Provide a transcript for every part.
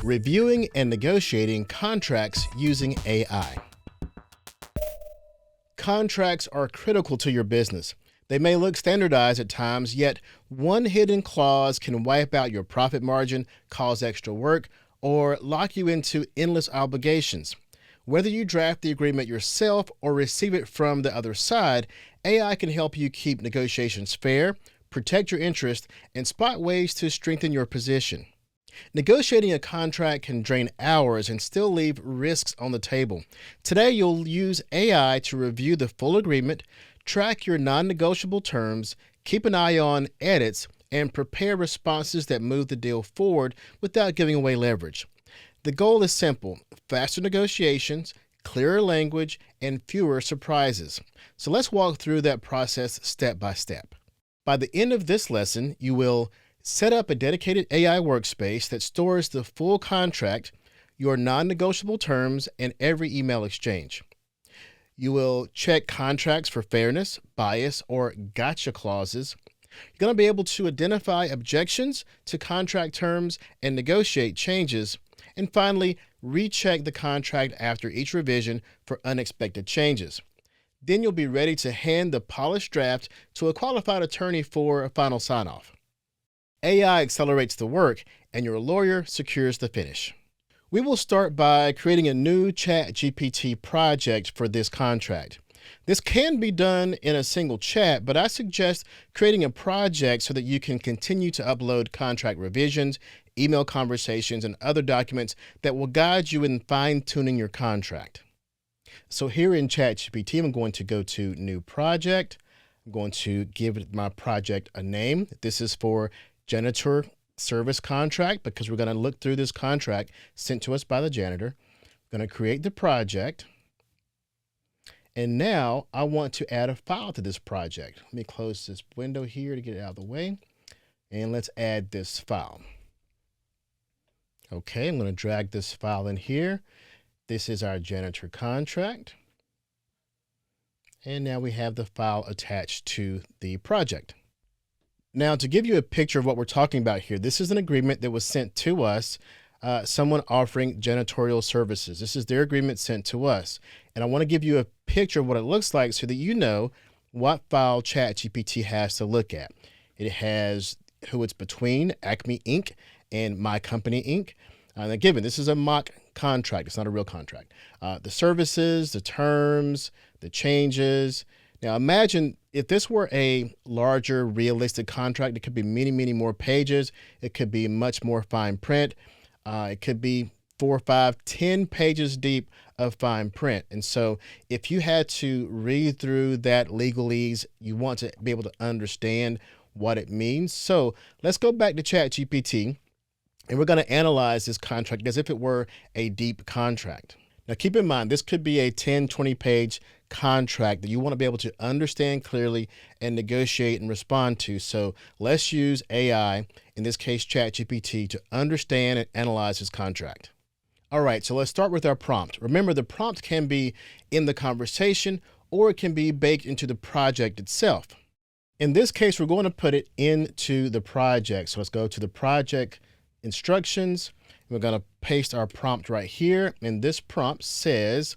Reviewing and negotiating contracts using AI. Contracts are critical to your business. They may look standardized at times, yet one hidden clause can wipe out your profit margin, cause extra work, or lock you into endless obligations. Whether you draft the agreement yourself or receive it from the other side, AI can help you keep negotiations fair, protect your interest, and spot ways to strengthen your position. Negotiating a contract can drain hours and still leave risks on the table. Today, you'll use AI to review the full agreement, track your non-negotiable terms, keep an eye on edits, and prepare responses that move the deal forward without giving away leverage. The goal is simple: faster negotiations, clearer language, and fewer surprises. So let's walk through that process step by step. By the end of this lesson, you will set up a dedicated AI workspace that stores the full contract, your non-negotiable terms, and every email exchange. You will check contracts for fairness, bias, or gotcha clauses. You're going to be able to identify objections to contract terms and negotiate changes. And finally, recheck the contract after each revision for unexpected changes. Then you'll be ready to hand the polished draft to a qualified attorney for a final sign-off. AI accelerates the work, and your lawyer secures the finish. We will start by creating a new ChatGPT project for this contract. This can be done in a single chat, but I suggest creating a project so that you can continue to upload contract revisions, email conversations, and other documents that will guide you in fine-tuning your contract. So here in ChatGPT, I'm going to go to New Project. I'm going to give my project a name. This is for janitor service contract because we're going to look through this contract sent to us by the janitor. I'm going to create the project. And now I want to add a file to this project. Let me close this window here to get it out of the way. And let's add this file. Okay, I'm going to drag this file in here. This is our janitor contract. And now we have the file attached to the project. Now, to give you a picture of what we're talking about here, this is an agreement that was sent to us, someone offering janitorial services. This is their agreement sent to us. And I want to give you a picture of what it looks like so that you know what file ChatGPT has to look at. It has who it's between, Acme Inc. and My Company Inc. Now, given this is a mock contract, it's not a real contract. The services, the terms, the changes. Now, imagine if this were a larger, realistic contract, it could be many, many more pages. It could be much more fine print. It could be 4, 5, 10 pages deep of fine print. And so if you had to read through that legalese, you want to be able to understand what it means. So let's go back to ChatGPT, and we're going to analyze this contract as if it were a deep contract. Now, keep in mind, this could be a 10, 20 page contract that you want to be able to understand clearly and negotiate and respond to. So let's use AI, in this case, ChatGPT, to understand and analyze this contract. All right, so let's start with our prompt. Remember, the prompt can be in the conversation or it can be baked into the project itself. In this case, we're going to put it into the project. So let's go to the project instructions. We're going to paste our prompt right here. And this prompt says,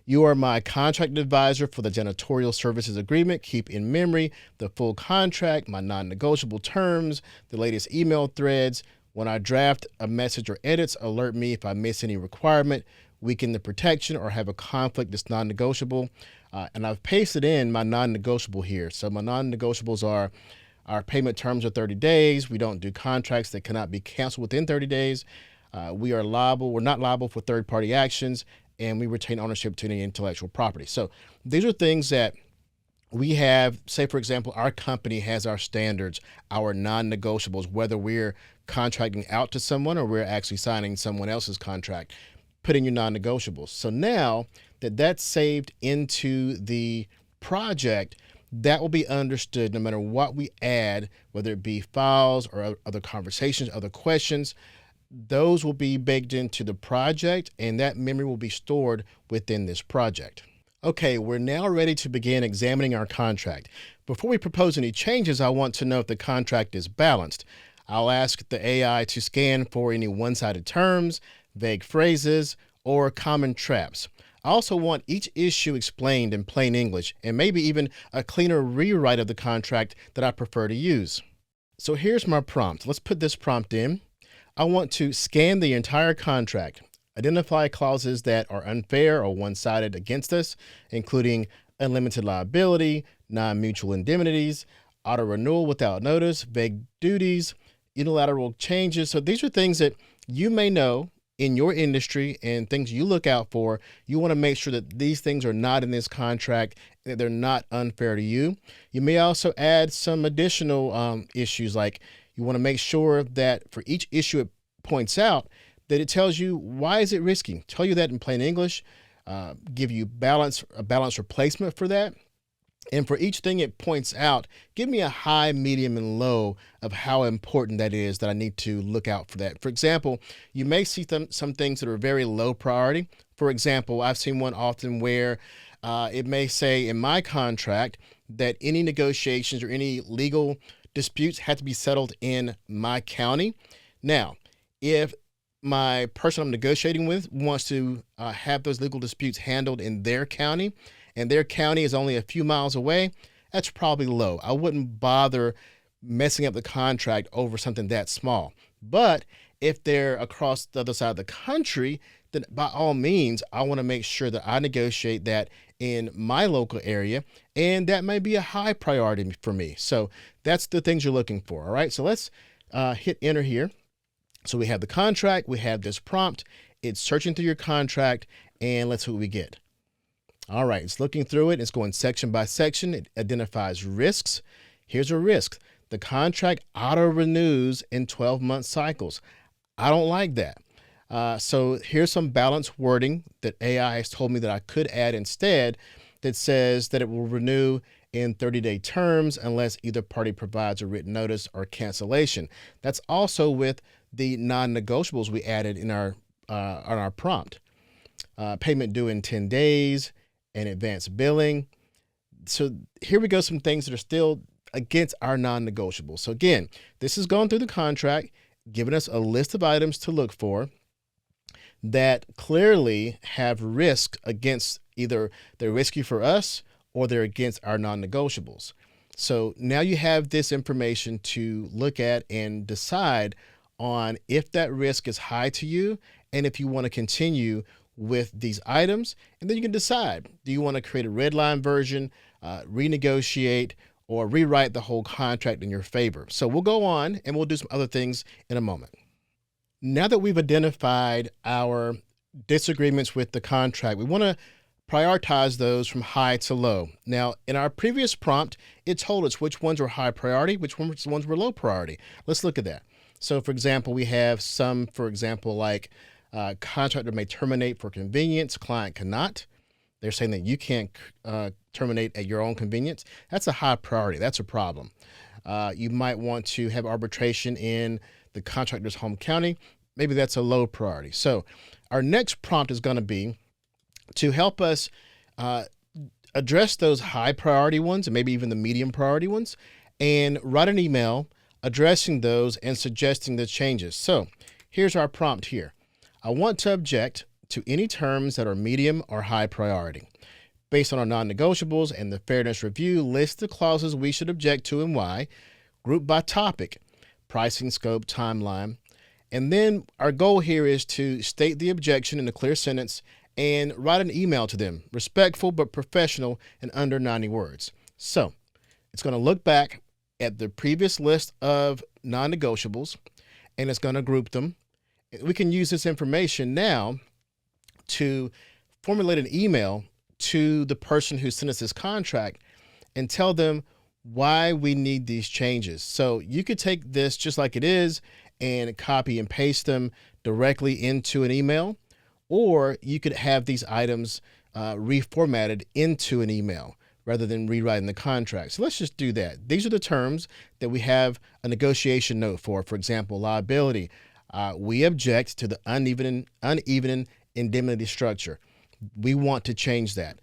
"You are my contract advisor for the janitorial services agreement. Keep in memory the full contract, my non-negotiable terms, the latest email threads. When I draft a message or edits, alert me if I miss any requirement, weaken the protection, or have a conflict that's non-negotiable." And I've pasted in my non-negotiable here. So my non-negotiables are our payment terms are 30 days. We don't do contracts that cannot be canceled within 30 days. We're not liable for third-party actions, and we retain ownership to any intellectual property. So these are things that we have. Say, for example, our company has our standards, our non-negotiables, whether we're contracting out to someone or we're actually signing someone else's contract, put in your non-negotiables. So now that that's saved into the project, that will be understood no matter what we add, whether it be files or other conversations, other questions. Those will be baked into the project, and that memory will be stored within this project. Okay, we're now ready to begin examining our contract. Before we propose any changes, I want to know if the contract is balanced. I'll ask the AI to scan for any one-sided terms, vague phrases, or common traps. I also want each issue explained in plain English and maybe even a cleaner rewrite of the contract that I prefer to use. So here's my prompt. Let's put this prompt in. I want to scan the entire contract, identify clauses that are unfair or one-sided against us, including unlimited liability, non-mutual indemnities, auto renewal without notice, vague duties, unilateral changes. So these are things that you may know in your industry and things you look out for. You want to make sure that these things are not in this contract, that they're not unfair to you. You may also add some additional issues, like you want to make sure that for each issue it points out that it tells you why is it risky. Tell you that in plain English, give you a balance replacement for that. And for each thing it points out, give me a high, medium, and low of how important that is that I need to look out for that. For example, you may see some things that are very low priority. For example, I've seen one often where it may say in my contract that any negotiations or any legal disputes had to be settled in my county. Now, if my person I'm negotiating with wants to have those legal disputes handled in their county, and their county is only a few miles away, that's probably low. I wouldn't bother messing up the contract over something that small. But if they're across the other side of the country, then by all means, I want to make sure that I negotiate that in my local area, and that may be a high priority for me. So that's the things you're looking for. All right, so let's hit enter here. So we have the contract, we have this prompt, it's searching through your contract, and let's see what we get. All right, it's looking through it. It's going section by section. It identifies risks. Here's a risk. The contract auto-renews in 12-month cycles. I don't like that. So here's some balanced wording that AI has told me that I could add instead that says that it will renew in 30-day terms unless either party provides a written notice or cancellation. That's also with the non-negotiables we added in on our prompt. Payment due in 10 days. And advanced billing. So here we go, some things that are still against our non-negotiables. So again, this is going through the contract, giving us a list of items to look for that clearly have risk against, either they're risky for us or they're against our non-negotiables. So now you have this information to look at and decide on if that risk is high to you and if you want to continue with these items, and then you can decide, do you want to create a red line version, renegotiate, or rewrite the whole contract in your favor? So we'll go on and we'll do some other things in a moment. Now that we've identified our disagreements with the contract, we want to prioritize those from high to low. Now, in our previous prompt, it told us which ones were high priority, which ones were low priority. Let's look at that. So for example, we have some, for example, like contractor may terminate for convenience, client cannot. They're saying that you can't terminate at your own convenience. That's a high priority. That's a problem. You might want to have arbitration in the contractor's home county. Maybe that's a low priority. So our next prompt is going to be to help us address those high priority ones and maybe even the medium priority ones, and write an email addressing those and suggesting the changes. So here's our prompt here. I want to object to any terms that are medium or high priority. Based on our non-negotiables and the fairness review, list the clauses we should object to and why, group by topic, pricing, scope, timeline. And then our goal here is to state the objection in a clear sentence and write an email to them, respectful but professional and under 90 words. So it's going to look back at the previous list of non-negotiables and it's going to group them. We can use this information now to formulate an email to the person who sent us this contract and tell them why we need these changes. So you could take this just like it is and copy and paste them directly into an email, or you could have these items reformatted into an email rather than rewriting the contract. So let's just do that. These are the terms that we have a negotiation note for. For example, liability. We object to the uneven indemnity structure. We want to change that.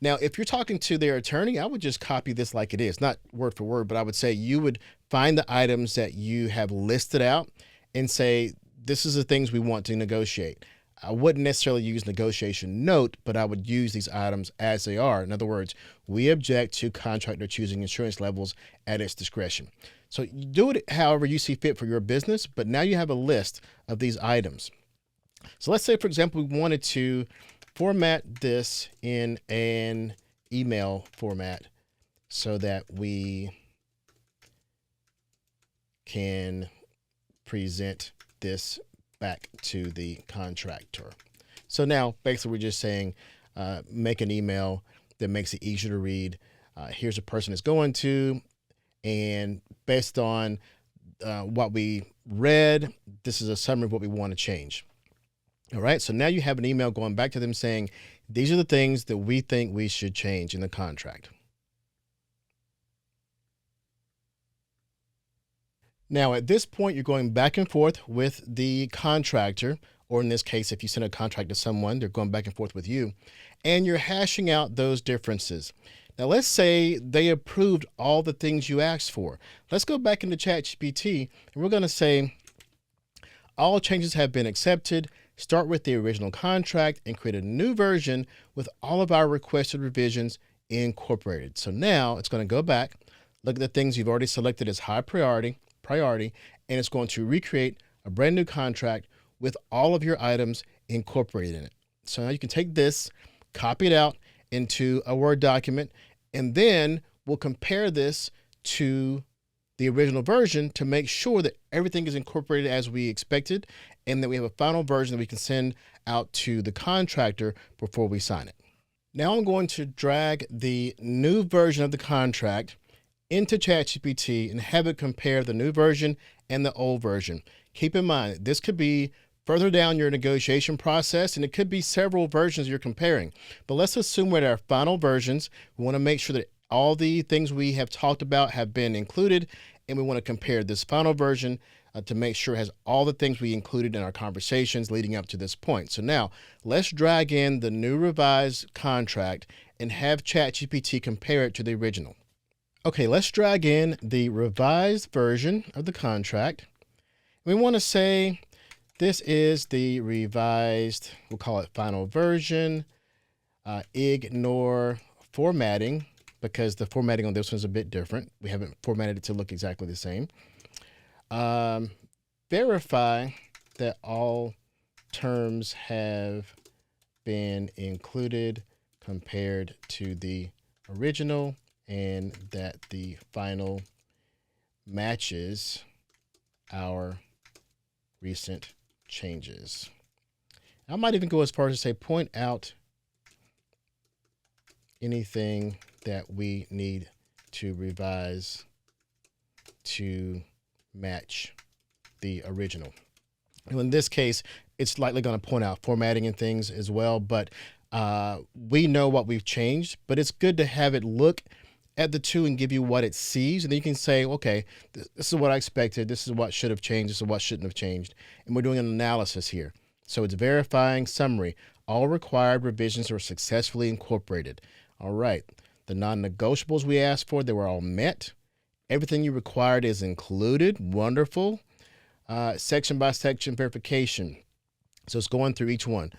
Now, if you're talking to their attorney, I would just copy this like it is, not word for word, but I would say you would find the items that you have listed out and say, this is the things we want to negotiate. I wouldn't necessarily use negotiation note, but I would use these items as they are. In other words, we object to contractor choosing insurance levels at its discretion. So you do it however you see fit for your business, but now you have a list of these items. So let's say, for example, we wanted to format this in an email format so that we can present this back to the contractor. So now basically we're just saying, make an email that makes it easier to read. Here's a person it's going to, and based on what we read, this is a summary of what we want to change. All right, so now you have an email going back to them saying, these are the things that we think we should change in the contract. Now, at this point, you're going back and forth with the contractor, or in this case, if you send a contract to someone, they're going back and forth with you, and you're hashing out those differences. Now, let's say they approved all the things you asked for. Let's go back into ChatGPT, and we're going to say, all changes have been accepted. Start with the original contract and create a new version with all of our requested revisions incorporated. So now it's going to go back, look at the things you've already selected as high priority, and it's going to recreate a brand new contract with all of your items incorporated in it. So now you can take this, copy it out into a Word document, and then we'll compare this to the original version to make sure that everything is incorporated as we expected, and that we have a final version that we can send out to the contractor before we sign it. Now I'm going to drag the new version of the contract into ChatGPT and have it compare the new version and the old version. Keep in mind, this could be further down your negotiation process, and it could be several versions you're comparing. But let's assume we're at our final versions. We want to make sure that all the things we have talked about have been included, and we want to compare this final version to make sure it has all the things we included in our conversations leading up to this point. So now let's drag in the new revised contract and have ChatGPT compare it to the original. Okay, let's drag in the revised version of the contract. We want to say this is the revised, we'll call it final version. Ignore formatting because the formatting on this one's a bit different. We haven't formatted it to look exactly the same. Verify that all terms have been included compared to the original, and that the final matches our recent changes. I might even go as far as to say, point out anything that we need to revise to match the original. And in this case, it's likely going to point out formatting and things as well, but we know what we've changed, but it's good to have it look at the two and give you what it sees. And then you can say, okay, this is what I expected. This is what should have changed. This is what shouldn't have changed. And we're doing an analysis here. So it's verifying summary. All required revisions are successfully incorporated. All right. The non-negotiables we asked for, they were all met. Everything you required is included. Wonderful. Section by section verification. So it's going through each one.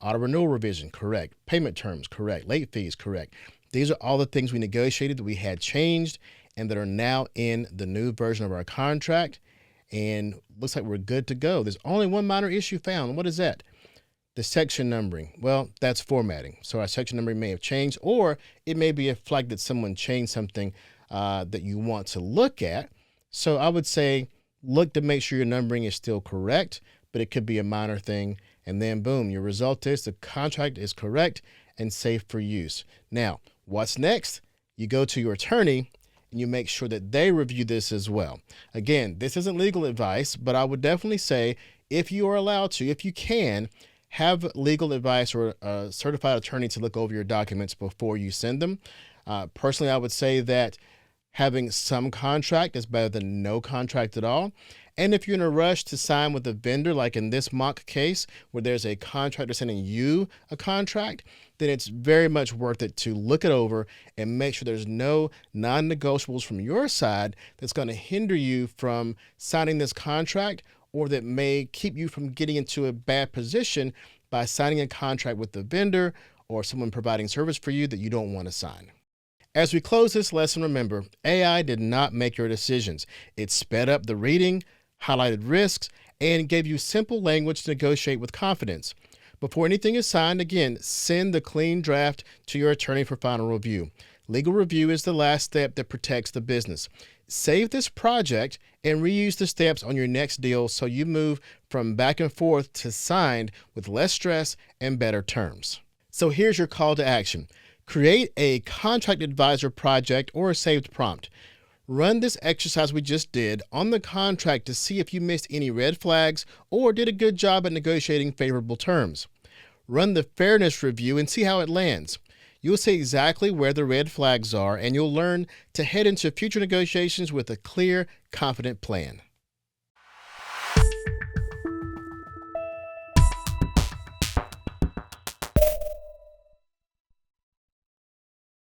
Auto renewal revision, correct. Payment terms, correct. Late fees, correct. These are all the things we negotiated that we had changed and that are now in the new version of our contract. And looks like we're good to go. There's only one minor issue found. What is that? The section numbering. Well, that's formatting. So our section numbering may have changed, or it may be a flag that someone changed something that you want to look at. So I would say, look to make sure your numbering is still correct, but it could be a minor thing. And then boom, your result is the contract is correct and safe for use. Now, what's next? You go to your attorney and you make sure that they review this as well. Again, this isn't legal advice, but I would definitely say if you are allowed to, if you can, have legal advice or a certified attorney to look over your documents before you send them. Personally, I would say that having some contract is better than no contract at all. And if you're in a rush to sign with a vendor, like in this mock case where there's a contractor sending you a contract, then it's very much worth it to look it over and make sure there's no non-negotiables from your side that's going to hinder you from signing this contract, or that may keep you from getting into a bad position by signing a contract with the vendor or someone providing service for you that you don't want to sign. As we close this lesson, remember, AI did not make your decisions. It sped up the reading, highlighted risks, and gave you simple language to negotiate with confidence. Before anything is signed, again, send the clean draft to your attorney for final review. Legal review is the last step that protects the business. Save this project and reuse the steps on your next deal so you move from back and forth to signed with less stress and better terms. So here's your call to action. Create a contract advisor project or a saved prompt. Run this exercise we just did on the contract to see if you missed any red flags or did a good job at negotiating favorable terms. Run the fairness review and see how it lands. You'll see exactly where the red flags are, and you'll learn to head into future negotiations with a clear, confident plan.